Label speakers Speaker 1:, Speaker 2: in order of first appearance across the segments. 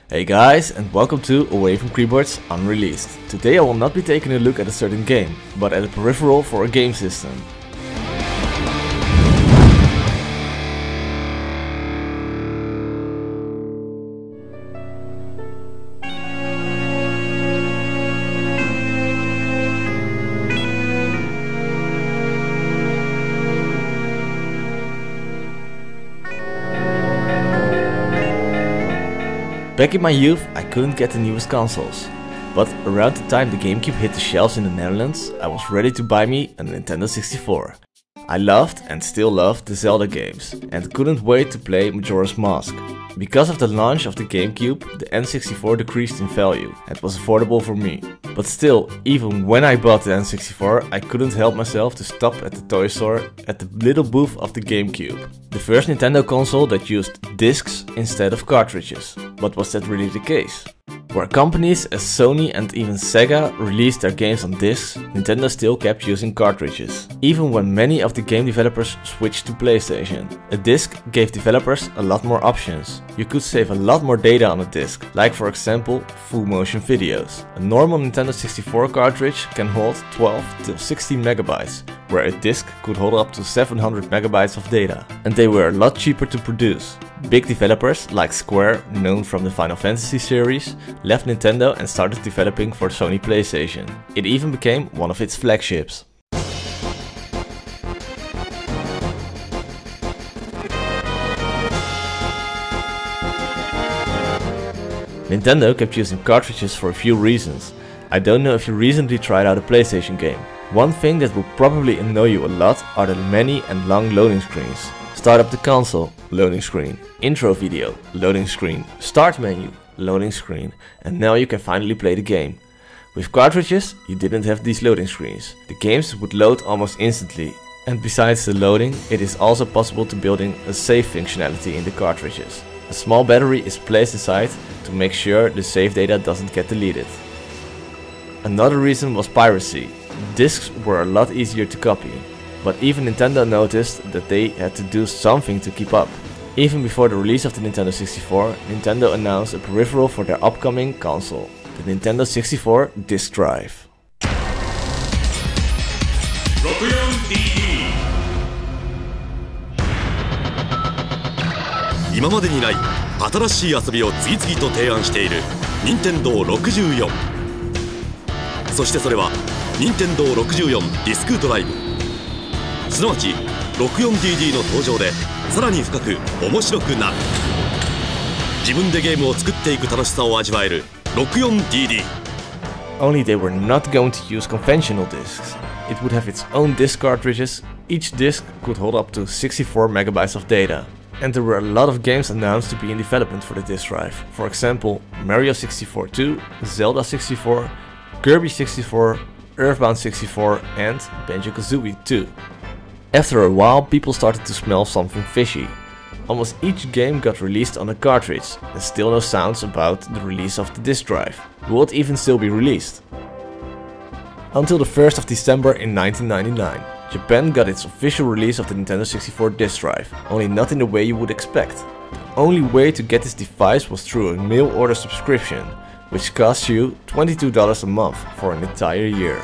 Speaker 1: Hey guys, and welcome to Away from Keyboards Unreleased. Today I will not be taking a look at a certain game, but at a peripheral for a game system. Back in my youth, I couldn't get the newest consoles, but around the time the GameCube hit the shelves in the Netherlands, I was ready to buy me a Nintendo 64. I loved and still love the Zelda games, and couldn't wait to play Majora's Mask. Because of the launch of the GameCube, the N64 decreased in value and was affordable for me. But still, even when I bought the N64, I couldn't help myself to stop at the toy store at the little booth of the GameCube. The first Nintendo console that used discs instead of cartridges. But was that really the case? Where companies as Sony and even Sega released their games on discs, Nintendo still kept using cartridges. Even when many of the game developers switched to PlayStation. A disc gave developers a lot more options. You could save a lot more data on a disc, like for example full motion videos. A normal Nintendo 64 cartridge can hold 12 till 16 megabytes, where a disc could hold up to 700 megabytes of data. And they were a lot cheaper to produce. Big developers like Square, known from the Final Fantasy series, left Nintendo and started developing for Sony PlayStation. It even became one of its flagships. Nintendo kept using cartridges for a few reasons. I don't know if you recently tried out a PlayStation game. One thing that will probably annoy you a lot are the many and long loading screens. Start up the console, loading screen. Intro video, loading screen. Start menu, loading screen. And now you can finally play the game. With cartridges, you didn't have these loading screens. The games would load almost instantly. And besides the loading, it is also possible to build in a save functionality in the cartridges. A small battery is placed inside to make sure the save data doesn't get deleted. Another reason was piracy. Discs were a lot easier to copy. But even Nintendo noticed that they had to do something to keep up. Even before the release of the Nintendo 64, Nintendo announced a peripheral for their upcoming console, the Nintendo 64 Disk Drive.
Speaker 2: 今までにない新しい遊びを次々と提案している任天堂64。そしてそれは任天堂64ディスクドライブ。すなわち 64DD の登場でさらに深く面白くなる。自分でゲームを作っていく楽しさを味わえる 64DD。
Speaker 1: Only they were not going to use conventional discs. It would have its own disc cartridges. Each disc could hold up to 64 megabytes of data. And there were a lot of games announced to be in development for the disk drive. For example, Mario 64 2, Zelda 64, Kirby 64, Earthbound 64 and Banjo-Kazooie 2. After a while, people started to smell something fishy. Almost each game got released on a cartridge, and still no sounds about the release of the disk drive. Will it even still be released? Until the 1st of December in 1999, Japan got its official release of the Nintendo 64 disk drive, only not in the way you would expect. The only way to get this device was through a mail order subscription, which costs you $22 a month for an entire year.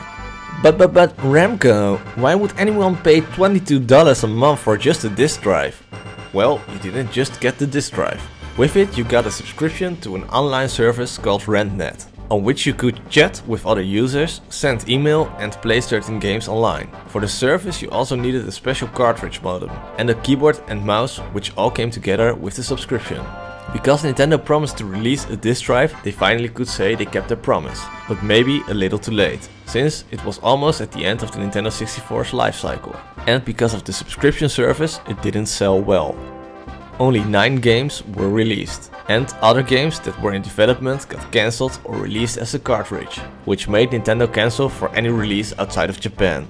Speaker 1: But Remco, why would anyone pay $22 a month for just a disk drive? Well, you didn't just get the disk drive. With it you got a subscription to an online service called RentNet, on which you could chat with other users, send email and play certain games online. For the service you also needed a special cartridge modem and a keyboard and mouse, which all came together with the subscription. Because Nintendo promised to release a disk drive, they finally could say they kept their promise, but maybe a little too late, since it was almost at the end of the Nintendo 64's life cycle. And because of the subscription service, it didn't sell well. Only 9 games were released, and other games that were in development got cancelled or released as a cartridge, which made Nintendo cancel for any release outside of Japan.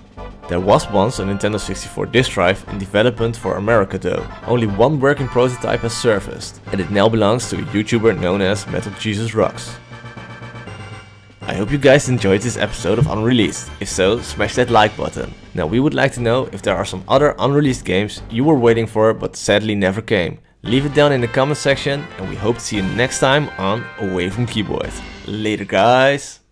Speaker 1: There was once a Nintendo 64 disk drive in development for America though. Only one working prototype has surfaced, and it now belongs to a YouTuber known as Metal Jesus Rocks. I hope you guys enjoyed this episode of Unreleased. If so, smash that like button. Now we would like to know if there are some other unreleased games you were waiting for but sadly never came. Leave it down in the comment section and we hope to see you next time on Away from Keyboard. Later guys!